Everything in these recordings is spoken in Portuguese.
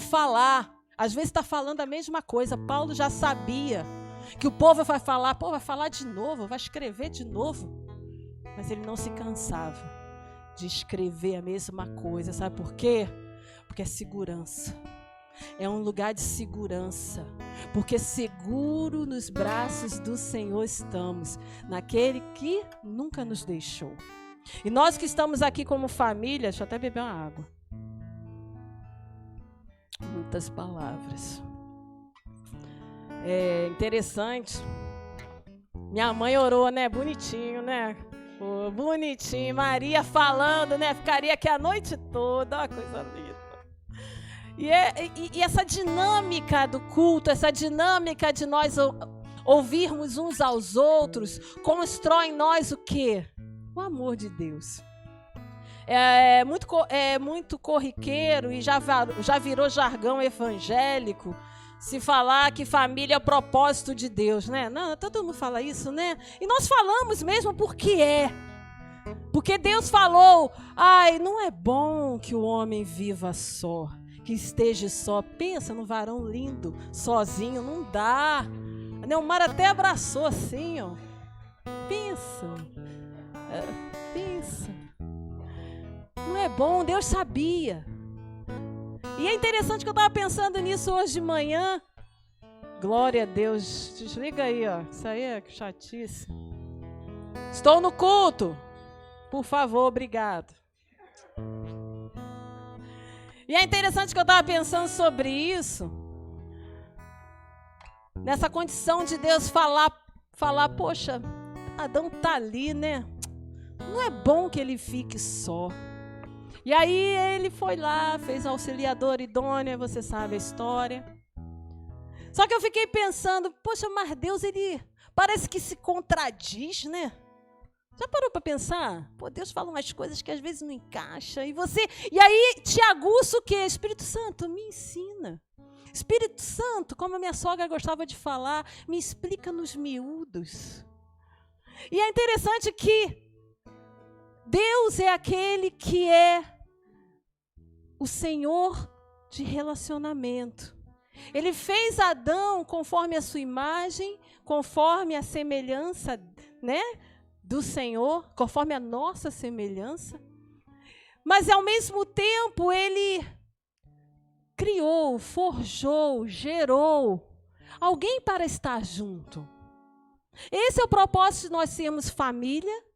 falar. Às vezes está falando a mesma coisa. Paulo já sabia que o povo vai falar, pô, vai falar de novo, vai escrever de novo. Mas ele não se cansava de escrever a mesma coisa. Sabe por quê? Porque é segurança. É um lugar de segurança. Porque seguro nos braços do Senhor estamos, naquele que nunca nos deixou. E nós que estamos aqui como família, deixa eu até beber uma água. Muitas palavras. É interessante. Minha mãe orou, né? Bonitinho, né? Oh, bonitinho. Maria falando, né? Ficaria aqui a noite toda. Ó, coisa linda. E essa dinâmica do culto, essa dinâmica de nós ouvirmos uns aos outros, constrói em nós o quê? O amor de Deus. É muito corriqueiro e já virou jargão evangélico se falar que família é o propósito de Deus, né? Não, todo mundo fala isso, né? E nós falamos mesmo porque é. Porque Deus falou, ai, não é bom que o homem viva só, que esteja só. Pensa no varão lindo, sozinho, não dá. A Neumar até abraçou assim, ó. Pensa. Não é bom, Deus sabia. E é interessante que eu estava pensando nisso hoje de manhã. Glória a Deus. Desliga aí, ó. Isso aí é chatice. Estou no culto. Por favor, obrigado. E é interessante que eu estava pensando sobre isso. Nessa condição de Deus falar, poxa, Adão tá ali, né? Não é bom que ele fique só. E aí ele foi lá, fez a auxiliadora idônea, você sabe a história. Só que eu fiquei pensando, poxa, mas Deus, ele parece que se contradiz, né? Já parou para pensar? Pô, Deus fala umas coisas que às vezes não encaixa. E aí te aguça o quê? Espírito Santo, me ensina. Espírito Santo, como a minha sogra gostava de falar, me explica nos miúdos. E é interessante que Deus é aquele que é o Senhor de relacionamento. Ele fez Adão conforme a sua imagem, conforme a semelhança, né, do Senhor, conforme a nossa semelhança. Mas, ao mesmo tempo, Ele criou, forjou, gerou alguém para estar junto. Esse é o propósito de nós sermos família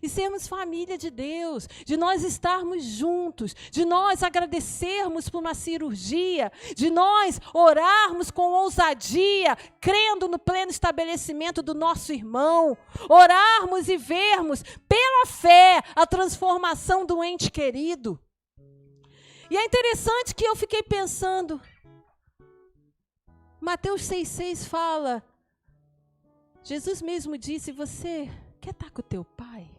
e sermos família de Deus, de nós estarmos juntos, de nós agradecermos por uma cirurgia, de nós orarmos com ousadia, crendo no pleno estabelecimento do nosso irmão, orarmos e vermos pela fé a transformação do ente querido. E é interessante que eu fiquei pensando, Mateus 6,6 fala, Jesus mesmo disse, você quer estar com o teu pai?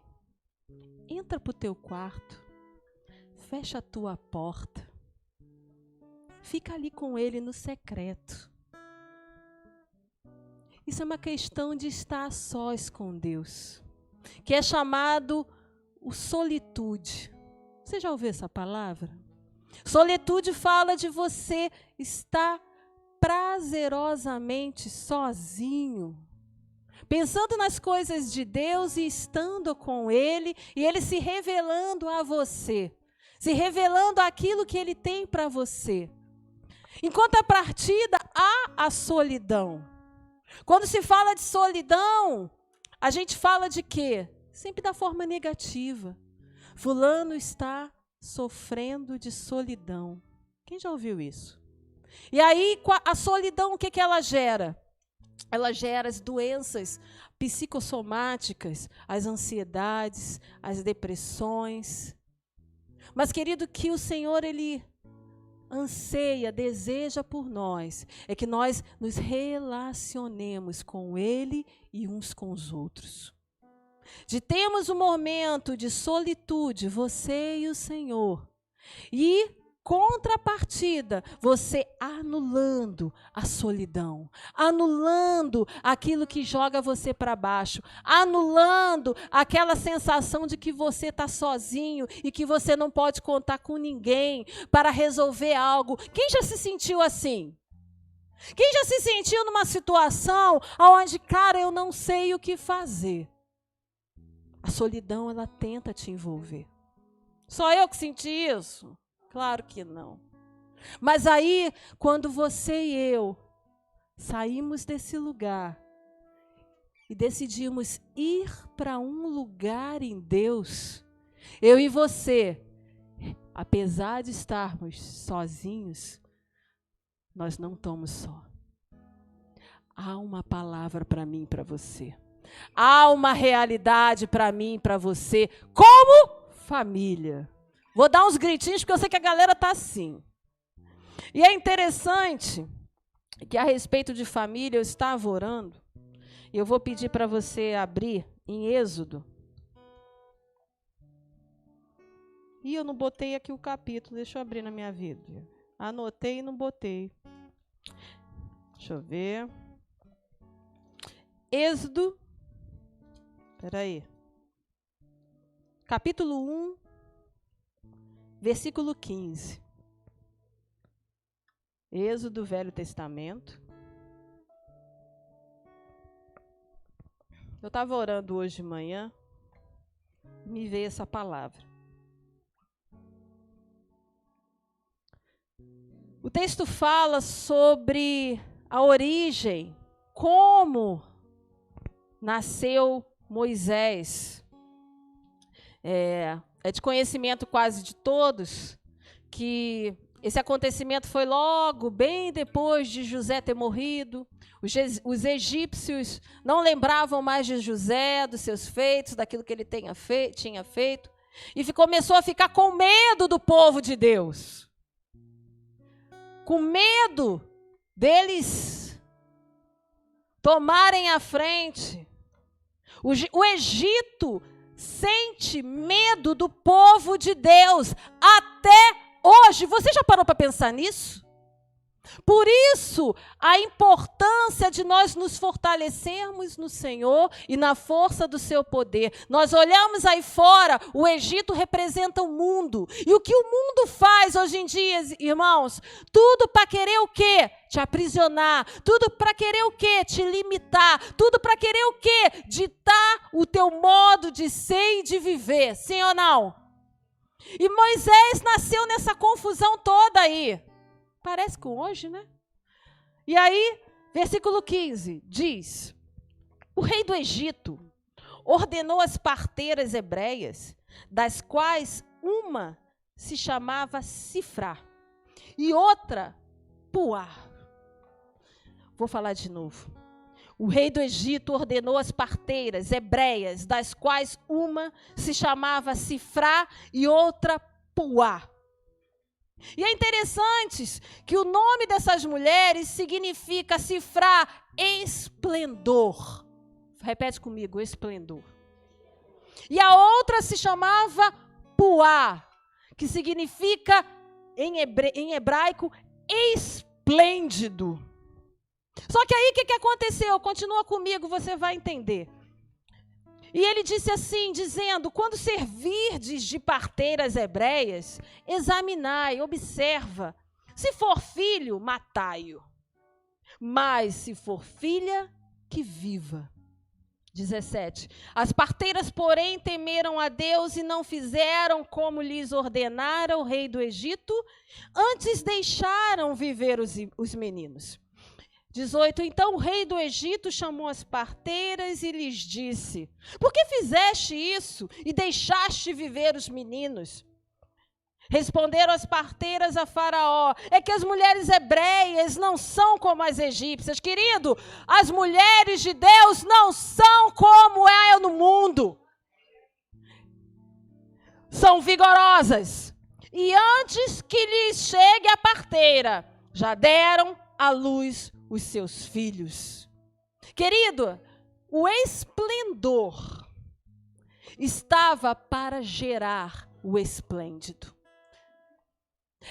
Entra para o teu quarto, fecha a tua porta, fica ali com ele no secreto. Isso é uma questão de estar a sós com Deus, que é chamado o solitude. Você já ouviu essa palavra? Solitude fala de você estar prazerosamente sozinho, pensando nas coisas de Deus e estando com Ele, e Ele se revelando a você, se revelando aquilo que Ele tem para você. Em contrapartida, há a solidão. Quando se fala de solidão, a gente fala de quê? Sempre da forma negativa. Fulano está sofrendo de solidão. Quem já ouviu isso? E aí, a solidão, o que ela gera? Ela gera as doenças psicossomáticas, as ansiedades, as depressões. Mas, querido, que o Senhor, Ele anseia, deseja por nós, é que nós nos relacionemos com Ele e uns com os outros. De termos um momento de solitude, você e o Senhor, e contrapartida, você anulando a solidão, anulando aquilo que joga você para baixo, anulando aquela sensação de que você está sozinho e que você não pode contar com ninguém para resolver algo. Quem já se sentiu assim? Quem já se sentiu numa situação onde, cara, eu não sei o que fazer? A solidão, ela tenta te envolver. Só eu que senti isso? Claro que não. Mas aí, quando você e eu saímos desse lugar e decidimos ir para um lugar em Deus, eu e você, apesar de estarmos sozinhos, nós não estamos só. Há uma palavra para mim e para você. Há uma realidade para mim e para você, como família. Vou dar uns gritinhos, porque eu sei que a galera está assim. E é interessante que a respeito de família, eu estava orando, e eu vou pedir para você abrir em Êxodo. E eu não botei aqui o capítulo, deixa eu abrir na minha vida. Anotei e não botei. Deixa eu ver. Êxodo, peraí. Capítulo 1, versículo 15. Êxodo, Velho Testamento. Eu estava orando hoje de manhã, me veio essa palavra. O texto fala sobre a origem, como nasceu Moisés. É de conhecimento quase de todos que esse acontecimento foi logo, bem depois de José ter morrido. Os egípcios não lembravam mais de José, dos seus feitos, daquilo que ele tinha feito. E começou a ficar com medo do povo de Deus. Com medo deles tomarem a frente. O Egito sente medo do povo de Deus até hoje. Você já parou para pensar nisso? Por isso, a importância de nós nos fortalecermos no Senhor e na força do seu poder. Nós olhamos aí fora, o Egito representa o mundo. E o que o mundo faz hoje em dia, irmãos? Tudo para querer o quê? Te aprisionar. Tudo para querer o quê? Te limitar. Tudo para querer o quê? Ditar o teu modo de ser e de viver. Sim ou não? E Moisés nasceu nessa confusão toda aí. Parece com hoje, né? E aí, versículo 15, diz: o rei do Egito ordenou as parteiras hebreias, das quais uma se chamava Sifrá e outra Puá. Vou falar de novo. O rei do Egito ordenou as parteiras hebreias, das quais uma se chamava Sifrá e outra Puá. E é interessante que o nome dessas mulheres significa Sifrá, esplendor. Repete comigo, esplendor. E a outra se chamava Puá, que significa, em hebraico, esplêndido. Só que aí o que aconteceu? Continua comigo, você vai entender. E ele disse assim, dizendo: quando servirdes de parteiras hebreias, examinai, observa. Se for filho, matai-o. Mas se for filha, que viva. 17. As parteiras, porém, temeram a Deus e não fizeram como lhes ordenara o rei do Egito, antes deixaram viver os meninos. 18. Então o rei do Egito chamou as parteiras e lhes disse: por que fizeste isso e deixaste viver os meninos? Responderam as parteiras a Faraó: é que as mulheres hebreias não são como as egípcias. Querido, as mulheres de Deus não são como é no mundo. São vigorosas. E antes que lhes chegue a parteira, já deram à luz os seus filhos. Querido, o esplendor estava para gerar o esplêndido.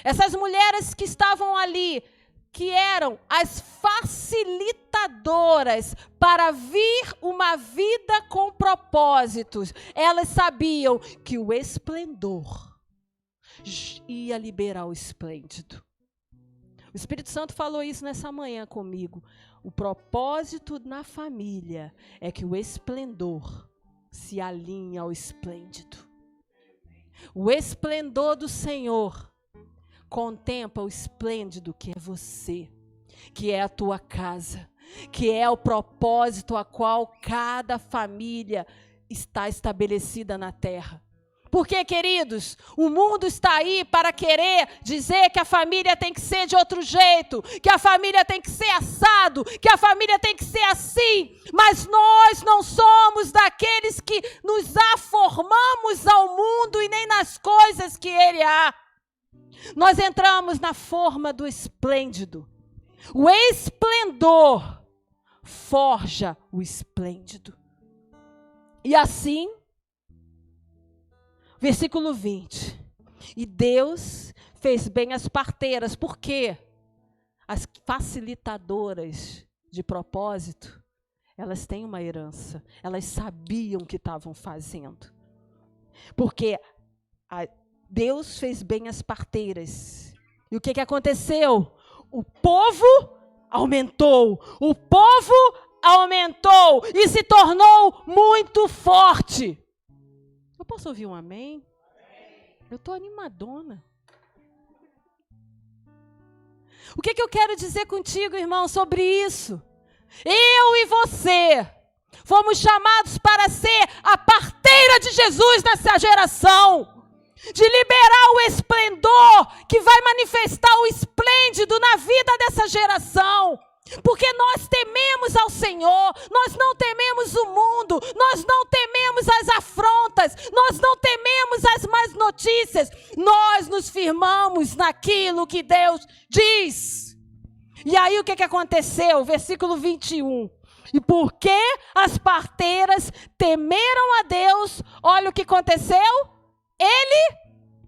Essas mulheres que estavam ali, que eram as facilitadoras para vir uma vida com propósitos, elas sabiam que o esplendor ia liberar o esplêndido. O Espírito Santo falou isso nessa manhã comigo. O propósito na família é que o esplendor se alinhe ao esplêndido. O esplendor do Senhor contempla o esplêndido que é você, que é a tua casa, que é o propósito a qual cada família está estabelecida na terra. Porque, queridos, o mundo está aí para querer dizer que a família tem que ser de outro jeito, que a família tem que ser assado, que a família tem que ser assim. Mas nós não somos daqueles que nos aformamos ao mundo e nem nas coisas que ele há. Nós entramos na forma do esplêndido. O esplendor forja o esplêndido. E assim, versículo 20. E Deus fez bem as parteiras. Por quê? As facilitadoras de propósito, elas têm uma herança. Elas sabiam o que estavam fazendo. Porque Deus fez bem as parteiras. E o que aconteceu? O povo aumentou. O povo aumentou e se tornou muito forte. Eu posso ouvir um amém? Eu estou animadona. O que eu quero dizer contigo, irmão, sobre isso? Eu e você fomos chamados para ser a parteira de Jesus nessa geração. De liberar o esplendor que vai manifestar o esplêndido na vida dessa geração. Porque nós tememos ao Senhor, nós não tememos o mundo, nós não tememos as afrontas, nós não tememos as más notícias, nós nos firmamos naquilo que Deus diz. E aí o que aconteceu? Versículo 21. E porque as parteiras temeram a Deus, olha o que aconteceu. Ele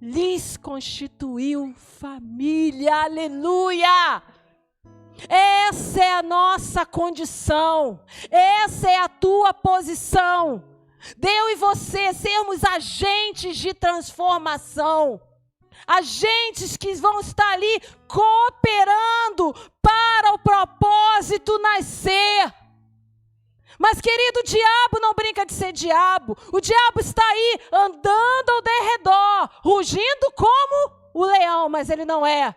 lhes constituiu família, aleluia! Essa é a nossa condição, essa é a tua posição. Eu e você sermos agentes de transformação, agentes que vão estar ali cooperando para o propósito nascer. Mas, querido, o diabo não brinca de ser diabo. O diabo está aí andando ao derredor, rugindo como o leão, mas ele não é.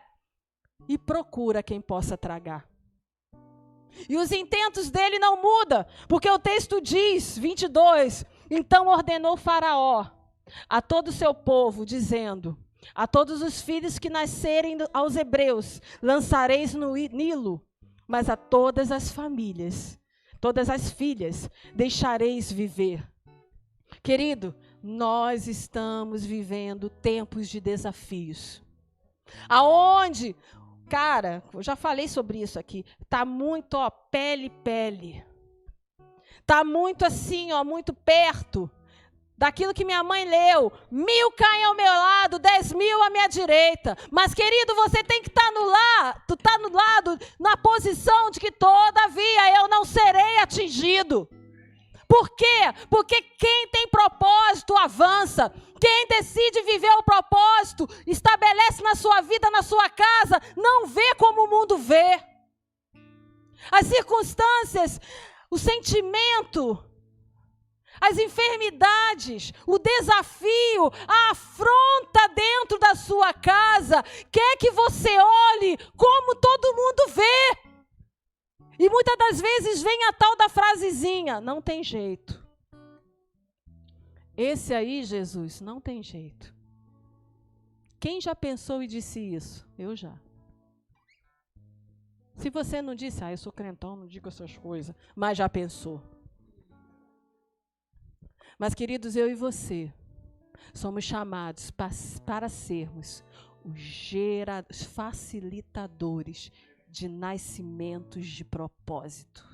E procura quem possa tragar. E os intentos dele não mudam, porque o texto diz, 22, então ordenou Faraó a todo o seu povo, dizendo, a todos os filhos que nascerem aos hebreus, lançareis no Nilo, mas a todas as famílias, todas as filhas, deixareis viver. Querido, nós estamos vivendo tempos de desafios. Aonde, cara, eu já falei sobre isso aqui, tá muito, pele. Tá muito assim, muito perto daquilo que minha mãe leu. 1000 caem ao meu lado, 10.000 à minha direita. Mas, querido, você tem que estar no lado, na posição de que, todavia, eu não serei atingido. Por quê? Porque quem tem propósito avança. Quem decide viver o propósito, estabelece na sua vida, na sua casa, não vê como o mundo vê. As circunstâncias, o sentimento, as enfermidades, o desafio, a afronta dentro da sua casa, quer que você olhe como todo mundo vê. E muitas das vezes vem a tal da frasezinha, não tem jeito. Esse aí, Jesus, não tem jeito. Quem já pensou e disse isso? Eu já. Se você não disse, eu sou crentão, não digo essas coisas, mas já pensou. Mas, queridos, eu e você somos chamados para sermos os facilitadores de nascimentos de propósito.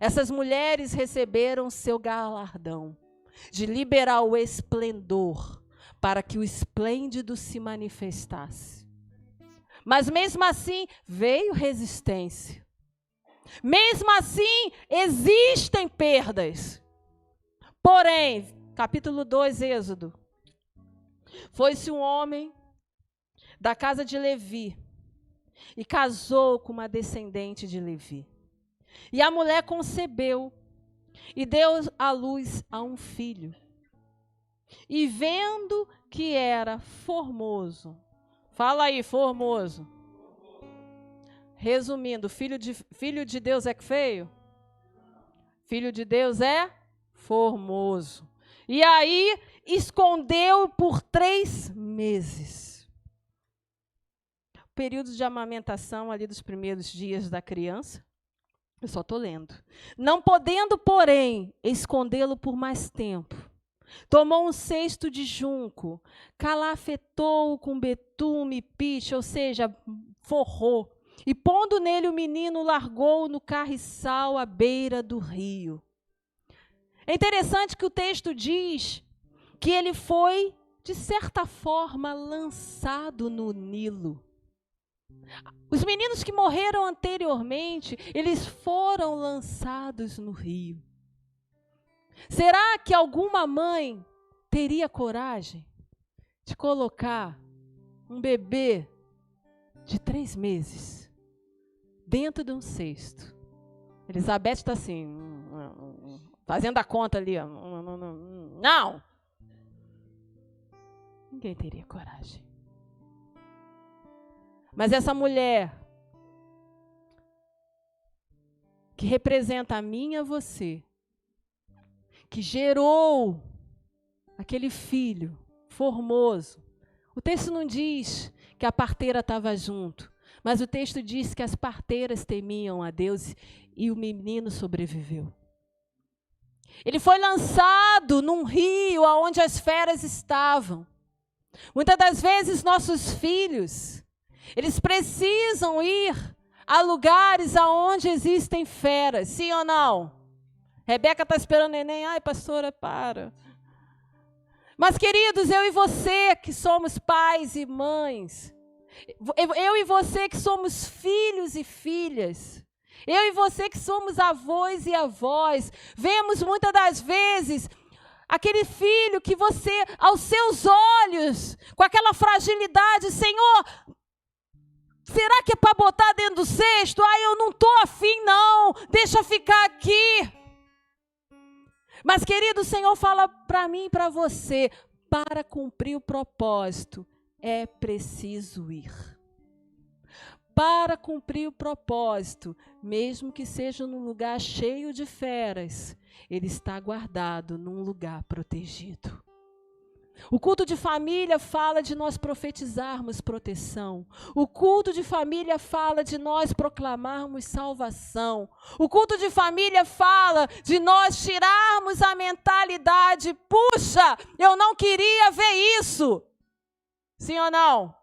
Essas mulheres receberam seu galardão de liberar o esplendor para que o esplêndido se manifestasse. Mas mesmo assim, veio resistência. Mesmo assim, existem perdas. Porém, capítulo 2, Êxodo. Foi-se um homem da casa de Levi e casou com uma descendente de Levi. E a mulher concebeu e deu à luz a um filho. E vendo que era formoso. Fala aí, formoso. Resumindo, filho de Deus é feio? Filho de Deus é formoso. E aí, escondeu por 3 meses. O período de amamentação ali dos primeiros dias da criança. Eu só estou lendo. Não podendo, porém, escondê-lo por mais tempo. Tomou um cesto de junco, calafetou-o com betume e piche, ou seja, forrou. E pondo nele o menino, largou-o no carriçal à beira do rio. É interessante que o texto diz que ele foi, de certa forma, lançado no Nilo. Os meninos que morreram anteriormente, eles foram lançados no rio. Será que alguma mãe teria coragem de colocar um bebê de 3 meses dentro de um cesto? Elizabeth está assim, fazendo a conta ali. Não! Ninguém teria coragem. Mas essa mulher, que representa a mim e a você, que gerou aquele filho formoso. O texto não diz que a parteira estava junto, mas o texto diz que as parteiras temiam a Deus e o menino sobreviveu. Ele foi lançado num rio onde as feras estavam. Muitas das vezes nossos filhos, eles precisam ir a lugares aonde existem feras, sim ou não? Rebeca está esperando o neném. Ai, pastora, para. Mas, queridos, eu e você que somos pais e mães, eu e você que somos filhos e filhas, eu e você que somos avós e avós, vemos muitas das vezes aquele filho que você, aos seus olhos, com aquela fragilidade, Senhor, será que é para botar dentro do cesto? Ai, eu não estou afim não, deixa ficar aqui. Mas, querido, o Senhor fala para mim e para você, para cumprir o propósito, é preciso ir. Para cumprir o propósito, mesmo que seja num lugar cheio de feras, ele está guardado num lugar protegido. O culto de família fala de nós profetizarmos proteção. O culto de família fala de nós proclamarmos salvação. O culto de família fala de nós tirarmos a mentalidade, puxa, eu não queria ver isso. Sim ou não?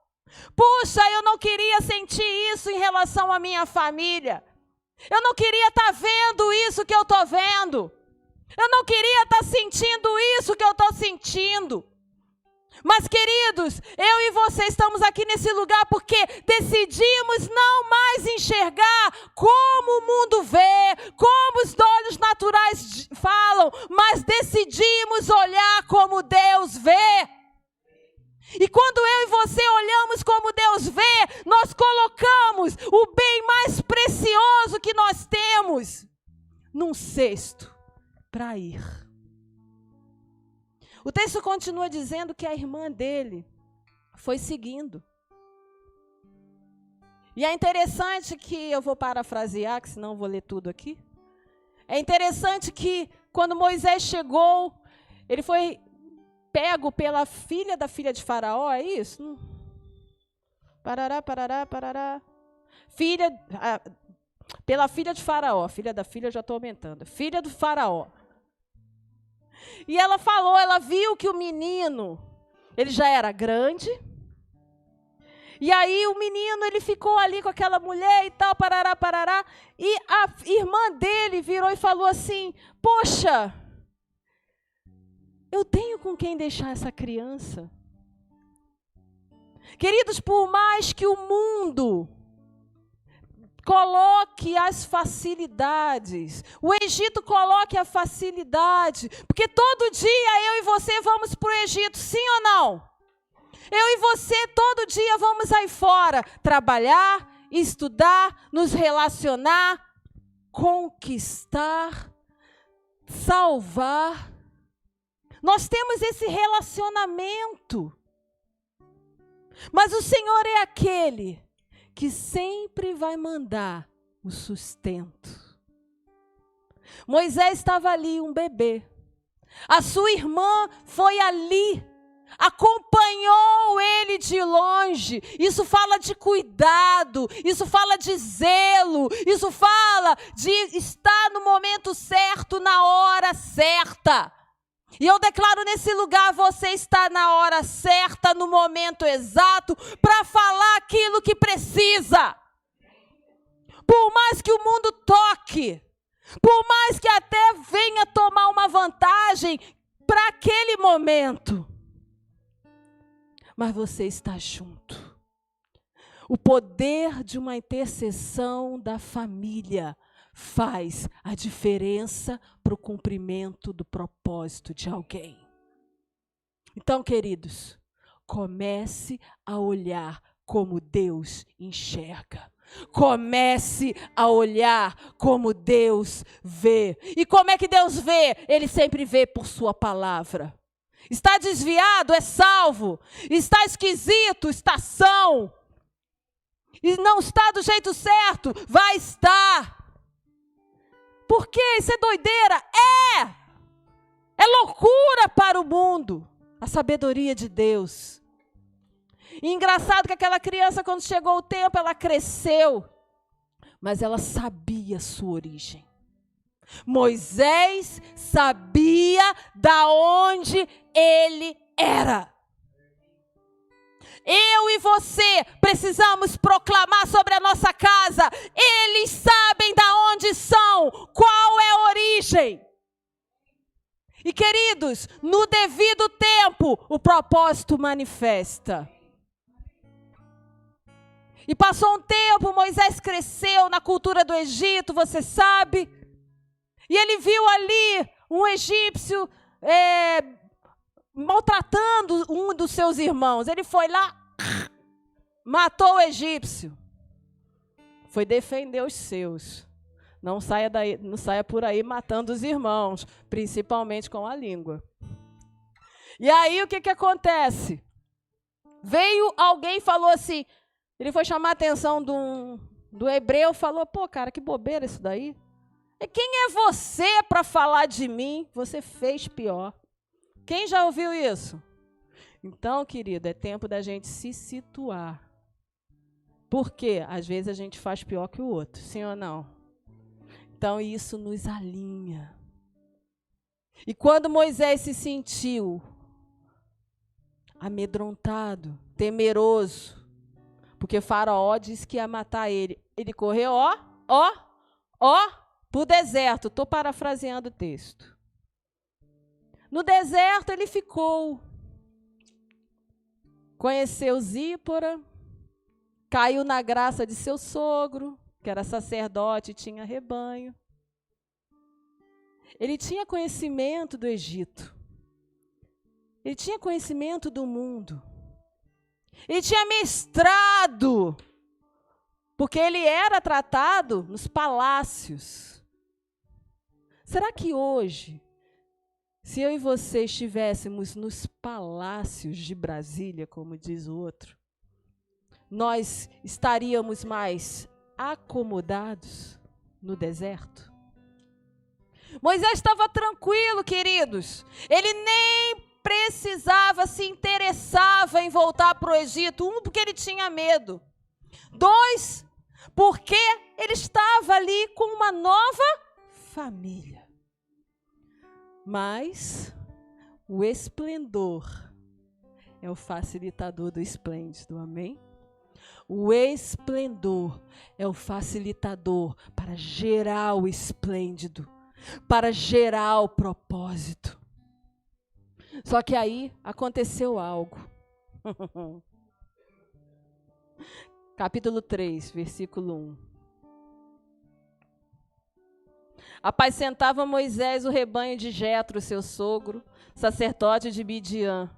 Puxa, eu não queria sentir isso em relação à minha família. Eu não queria estar vendo isso que eu estou vendo. Eu não queria estar sentindo isso que eu estou sentindo. Mas, queridos, eu e você estamos aqui nesse lugar porque decidimos não mais enxergar como o mundo vê, como os olhos naturais falam, mas decidimos olhar como Deus vê. E quando eu e você olhamos como Deus vê, nós colocamos o bem mais precioso que nós temos num cesto para ir. O texto continua dizendo que a irmã dele foi seguindo. E é interessante que, eu vou parafrasear, que senão eu vou ler tudo aqui. É interessante que quando Moisés chegou, ele foi pego pela filha da filha de Faraó, é isso? Parará, parará, parará. Pela filha de Faraó, filha da filha eu já estou aumentando. Filha do Faraó. E ela falou, ela viu que o menino, ele já era grande. E aí o menino, ele ficou ali com aquela mulher e tal, parará, parará. E a irmã dele virou e falou assim, poxa, eu tenho com quem deixar essa criança. Queridos, por mais que o mundo coloque as facilidades, o Egito coloque a facilidade, porque todo dia eu e você vamos para o Egito, sim ou não? Eu e você todo dia vamos aí fora trabalhar, estudar, nos relacionar, conquistar, salvar. Nós temos esse relacionamento. Mas o Senhor é aquele que sempre vai mandar o sustento. Moisés estava ali, um bebê. A sua irmã foi ali, acompanhou ele de longe. Isso fala de cuidado, isso fala de zelo, isso fala de estar no momento certo, na hora certa. E eu declaro nesse lugar, você está na hora certa, no momento exato, para falar aquilo que precisa. Por mais que o mundo toque, por mais que até venha tomar uma vantagem para aquele momento, mas você está junto. O poder de uma intercessão da família faz a diferença para o cumprimento do propósito de alguém. Então, queridos, comece a olhar como Deus enxerga. Comece a olhar como Deus vê. E como é que Deus vê? Ele sempre vê por sua palavra. Está desviado, é salvo. Está esquisito, está são. E não está do jeito certo, vai estar. Por quê? Isso é doideira? É loucura para o mundo. A sabedoria de Deus. E engraçado que aquela criança, quando chegou o tempo, ela cresceu. Mas ela sabia a sua origem. Moisés sabia da onde ele era. Eu e você precisamos proclamar sobre a nossa casa. Eles sabem da onde são, qual é a origem. E queridos, no devido tempo, o propósito manifesta. E passou um tempo, Moisés cresceu na cultura do Egito, você sabe. E ele viu ali um egípcio maltratando um dos seus irmãos. Ele foi lá, matou o egípcio. Foi defender os seus. Não saia por aí matando os irmãos, principalmente com a língua. E aí o que acontece? Veio alguém e falou assim, ele foi chamar a atenção do hebreu, falou, pô, cara, que bobeira isso daí. E quem é você para falar de mim? Você fez pior. Quem já ouviu isso? Então, querido, é tempo da gente se situar. Porque às vezes a gente faz pior que o outro, sim ou não? Então isso nos alinha. E quando Moisés se sentiu amedrontado, temeroso, porque Faraó disse que ia matar ele, ele correu, para o deserto. Estou parafraseando o texto. No deserto ele ficou. Conheceu Zípora, caiu na graça de seu sogro, que era sacerdote e tinha rebanho. Ele tinha conhecimento do Egito. Ele tinha conhecimento do mundo. Ele tinha mestrado, porque ele era tratado nos palácios. Será que hoje, se eu e você estivéssemos nos palácios de Brasília, como diz o outro, nós estaríamos mais acomodados no deserto? Moisés estava tranquilo, queridos. Ele nem precisava, se interessava em voltar para o Egito. Um, porque ele tinha medo. Dois, porque ele estava ali com uma nova família. Mas o esplendor é o facilitador do esplêndido, amém? O esplendor é o facilitador para gerar o esplêndido, para gerar o propósito. Só que aí aconteceu algo. Capítulo 3, versículo 1. Apacentava Moisés o rebanho de Jetro, seu sogro, sacerdote de Midian.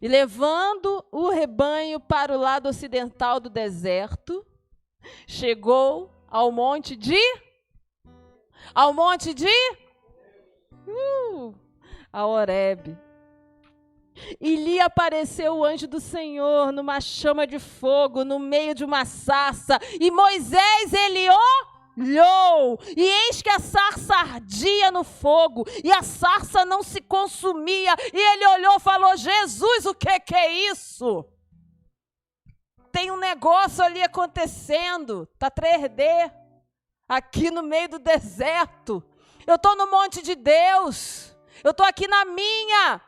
E levando o rebanho para o lado ocidental do deserto, chegou ao monte de a Horebe. E lhe apareceu o anjo do Senhor numa chama de fogo, no meio de uma sarça. E Moisés, ele olhou, e eis que a sarça ardia no fogo, e a sarça não se consumia. E ele olhou e falou: Jesus, o que é isso? Tem um negócio ali acontecendo, está 3D, aqui no meio do deserto. Eu estou no monte de Deus, eu estou aqui na minha.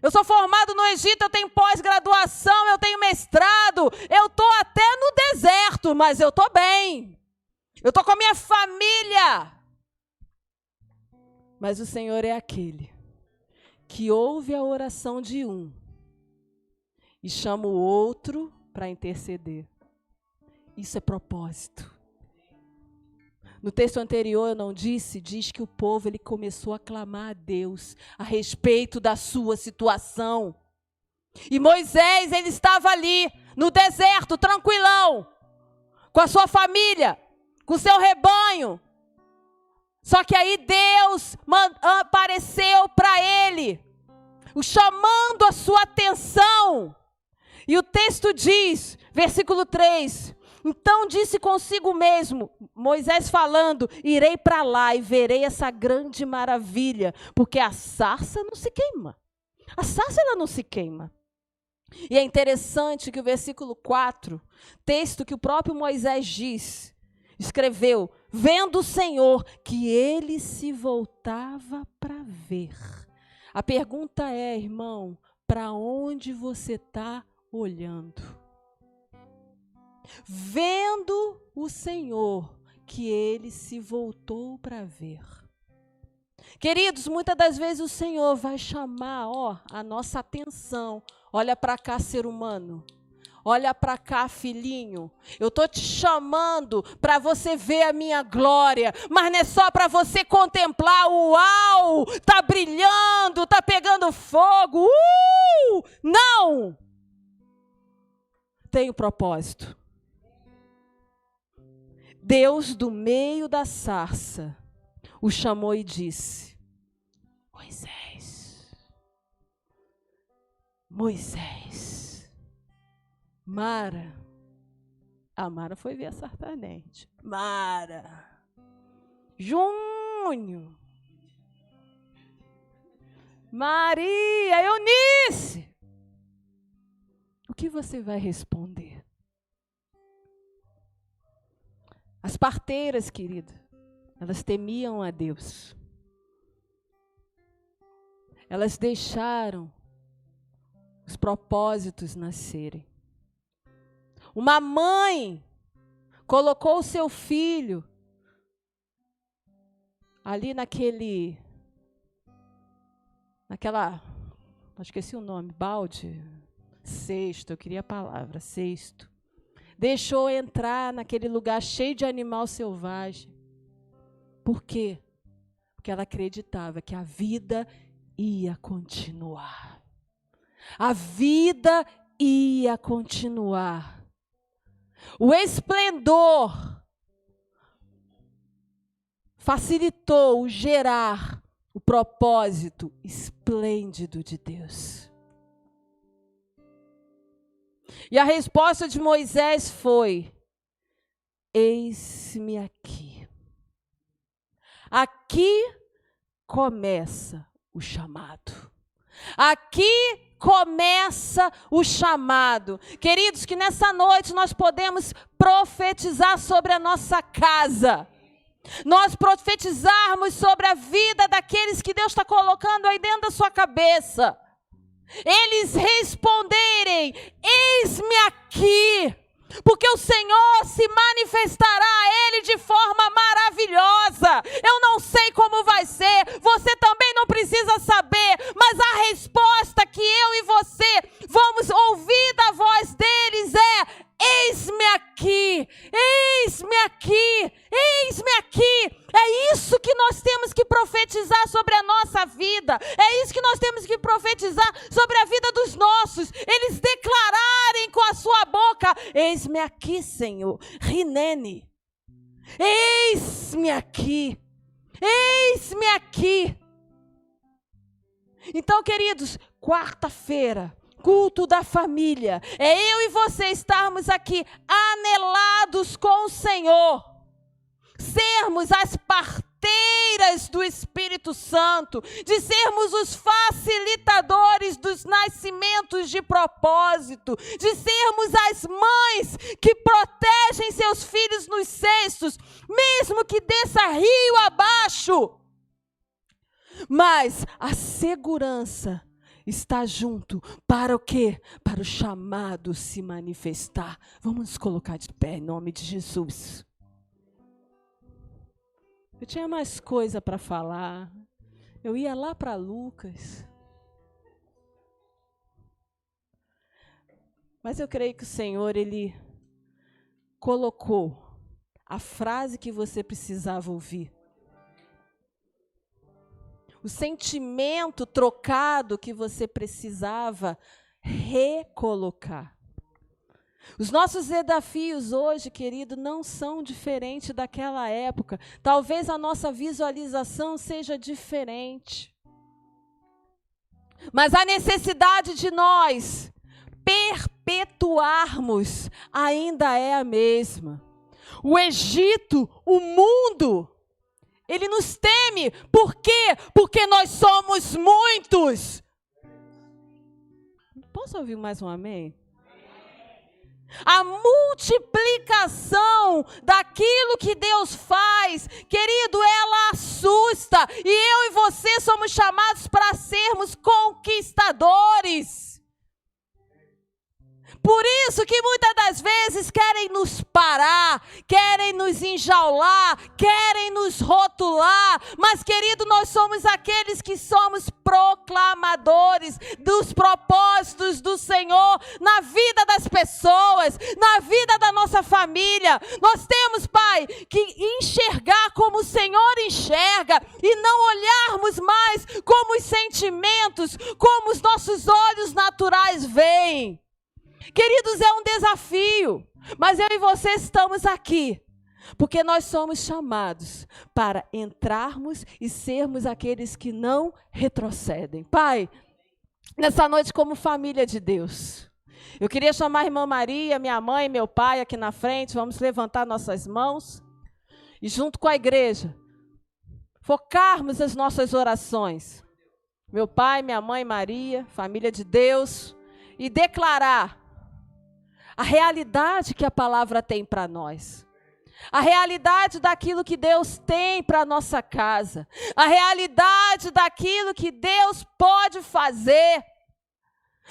Eu sou formado no Egito, eu tenho pós-graduação, eu tenho mestrado, eu estou até no deserto, mas eu estou bem. Eu estou com a minha família. Mas o Senhor é aquele que ouve a oração de um e chama o outro para interceder. Isso é propósito. No texto anterior eu não disse, diz que o povo ele começou a clamar a Deus a respeito da sua situação. E Moisés, ele estava ali no deserto, tranquilão, com a sua família, com o seu rebanho. Só que aí Deus apareceu para ele, chamando a sua atenção. E o texto diz, versículo 3, então disse consigo mesmo, Moisés falando, irei para lá e verei essa grande maravilha, porque a sarça não se queima. A sarça ela não se queima. E é interessante que o versículo 4, texto que o próprio Moisés escreveu, vendo o Senhor que ele se voltava para ver. A pergunta é, irmão, para onde você está olhando? Vendo o Senhor que ele se voltou para ver. Queridos, muitas das vezes o Senhor vai chamar a nossa atenção. Olha para cá, ser humano. Olha para cá, filhinho. Eu estou te chamando para você ver a minha glória. Mas não é só para você contemplar. Uau! Está brilhando, está pegando fogo. Não! Tem um propósito. Deus, do meio da sarça, o chamou e disse: Moisés, Mara. A Mara foi ver a sarça ardente. Mara, Júnior, Maria, Eunice. O que você vai responder? As parteiras, querida, elas temiam a Deus. Elas deixaram os propósitos nascerem. Uma mãe colocou o seu filho ali esqueci o nome, balde, cesto, eu queria a palavra, cesto. Deixou entrar naquele lugar cheio de animal selvagem. Por quê? Porque ela acreditava que a vida ia continuar. A vida ia continuar. O esplendor facilitou o gerar o propósito esplêndido de Deus. E a resposta de Moisés foi: eis-me aqui. Aqui começa o chamado. Aqui começa o chamado. Queridos, que nessa noite nós podemos profetizar sobre a nossa casa. Nós profetizarmos sobre a vida daqueles que Deus está colocando aí dentro da sua cabeça. Eles responderem: eis-me aqui, porque o Senhor se manifestará a ele de forma maravilhosa. Eu não sei como vai ser, você também não precisa saber, mas a resposta que eu e você vamos ouvir da voz deles é: eis-me aqui, eis-me aqui. É isso que nós temos que profetizar sobre a nossa vida. É isso que nós temos que profetizar sobre a vida dos nossos. Eles declararem com a sua boca: eis-me aqui, Senhor. Rinene. Eis-me aqui. Eis-me aqui. Então, queridos, quarta-feira, culto da família. É eu e você estarmos aqui anelados com o Senhor. Sermos as parteiras do Espírito Santo. De sermos os facilitadores dos nascimentos de propósito. De sermos as mães que protegem seus filhos nos cestos, mesmo que desça rio abaixo. Mas a segurança está junto para o quê? Para o chamado se manifestar. Vamos nos colocar de pé em nome de Jesus. Eu tinha mais coisa para falar. Eu ia lá para Lucas. Mas eu creio que o Senhor, Ele colocou a frase que você precisava ouvir. O sentimento trocado que você precisava recolocar. Os nossos desafios hoje, querido, não são diferentes daquela época. Talvez a nossa visualização seja diferente. Mas a necessidade de nós perpetuarmos ainda é a mesma. O Egito, o mundo, ele nos teme. Por quê? Porque nós somos muitos. Posso ouvir mais um amém? A multiplicação daquilo que Deus faz, querido, ela assusta. E eu e você somos chamados para sermos conquistadores. Por isso que muitas das vezes querem nos parar, querem nos enjaular, querem nos rotular. Mas, querido, nós somos aqueles que somos proclamadores dos propósitos do Senhor na vida das pessoas, na vida da nossa família. Nós temos, Pai, que enxergar como o Senhor enxerga e não olharmos mais como os sentimentos, como os nossos olhos naturais veem. Queridos, é um desafio, mas eu e você estamos aqui, porque nós somos chamados para entrarmos e sermos aqueles que não retrocedem. Pai, nessa noite como família de Deus, eu queria chamar a irmã Maria, minha mãe, meu pai aqui na frente. Vamos levantar nossas mãos e junto com a igreja, focarmos as nossas orações. Meu pai, minha mãe, Maria, família de Deus, e declarar a realidade que a palavra tem para nós. A realidade daquilo que Deus tem para a nossa casa. A realidade daquilo que Deus pode fazer.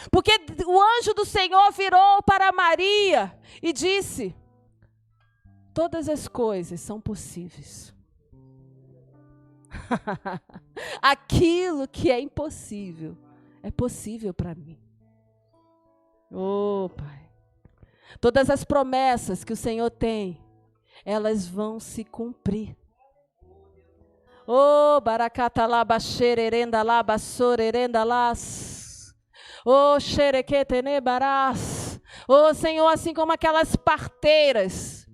Porque o anjo do Senhor virou para Maria e disse: todas as coisas são possíveis. Aquilo que é impossível é possível para mim. Oh, Pai. Todas as promessas que o Senhor tem, elas vão se cumprir. Oh, baracatalaba xererendalaba sorerendalás. Oh, xerequetenebarás. Oh, Senhor, assim como aquelas parteiras.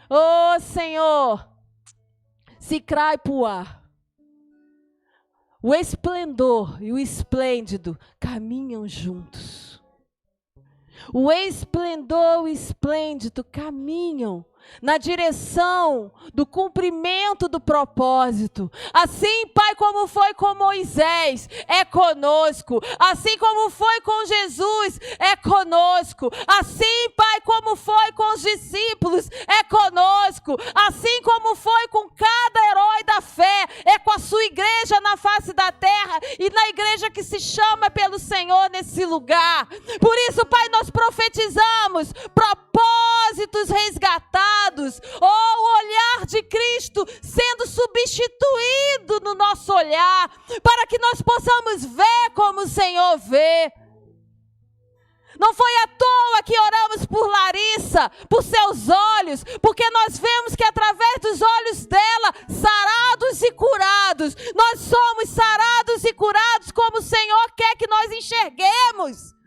Oh, Senhor, se crai pro ar. O esplendor e o esplêndido caminham juntos. O esplendor e o esplêndido caminham na direção do cumprimento do propósito. Assim, Pai, como foi com Moisés, é conosco. Assim como foi com Jesus, é conosco. Assim, Pai, como foi com os discípulos, é conosco. Assim como foi com cada herói da fé, é com a sua igreja na face da terra e na igreja que se chama pelo Senhor nesse lugar. Por isso, Pai, nós profetizamos propósitos resgatados, ou o olhar de Cristo sendo substituído no nosso olhar, para que nós possamos ver como o Senhor vê. Não foi à toa que oramos por Larissa, por seus olhos, porque nós vemos que através dos olhos dela, sarados e curados, nós somos sarados e curados como o Senhor quer que nós enxerguemos.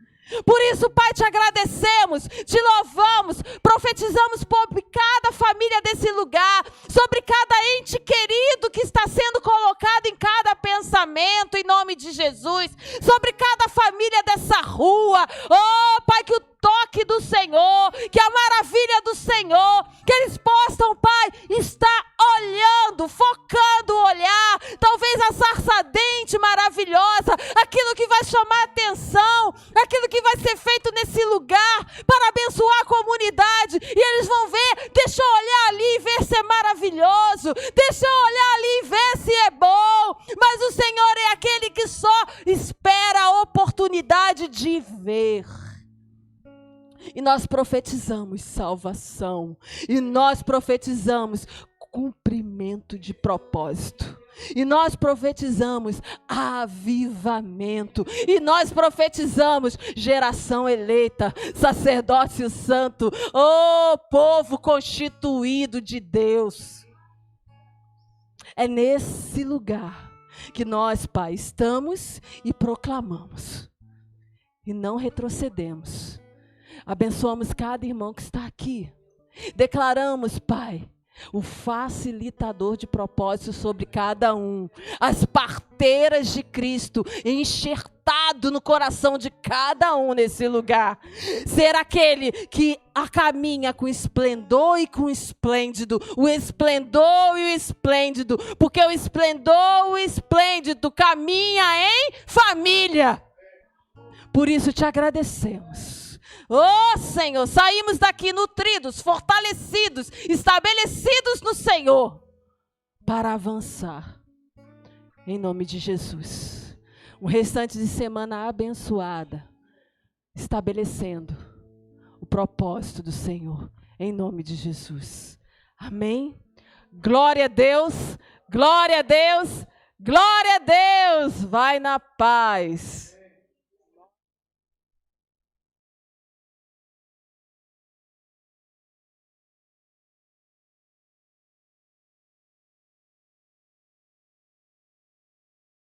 Por isso, Pai, te agradecemos, te louvamos, profetizamos sobre cada família desse lugar, sobre cada ente querido que está sendo colocado em cada pensamento, em nome de Jesus, sobre cada família dessa rua. Oh, Pai, que o toque do Senhor, que a maravilha do Senhor, que eles possam, Pai, estar olhando, focando o olhar, talvez a sarça ardente maravilhosa, aquilo que vai chamar atenção, aquilo que vai ser feito nesse lugar para abençoar a comunidade, e eles vão ver, deixa eu olhar ali e ver se é maravilhoso, deixa eu olhar ali e ver se é bom, mas o Senhor é aquele que só espera a oportunidade de ver. E nós profetizamos salvação, e nós profetizamos cumprimento de propósito, e nós profetizamos avivamento, e nós profetizamos geração eleita, sacerdócio santo, oh, povo constituído de Deus. É nesse lugar que nós, Pai, estamos e proclamamos, e não retrocedemos. Abençoamos cada irmão que está aqui. Declaramos, Pai, o facilitador de propósito sobre cada um. As parteiras de Cristo enxertado no coração de cada um nesse lugar. Ser aquele que caminha com esplendor e com esplêndido. O esplendor e o esplêndido. Porque o esplendor e o esplêndido caminha em família. Por isso te agradecemos. Oh, Senhor, saímos daqui nutridos, fortalecidos, estabelecidos no Senhor, para avançar, em nome de Jesus. Um restante de semana abençoada, estabelecendo o propósito do Senhor, em nome de Jesus. Amém? Glória a Deus, glória a Deus, glória a Deus. Vai na paz.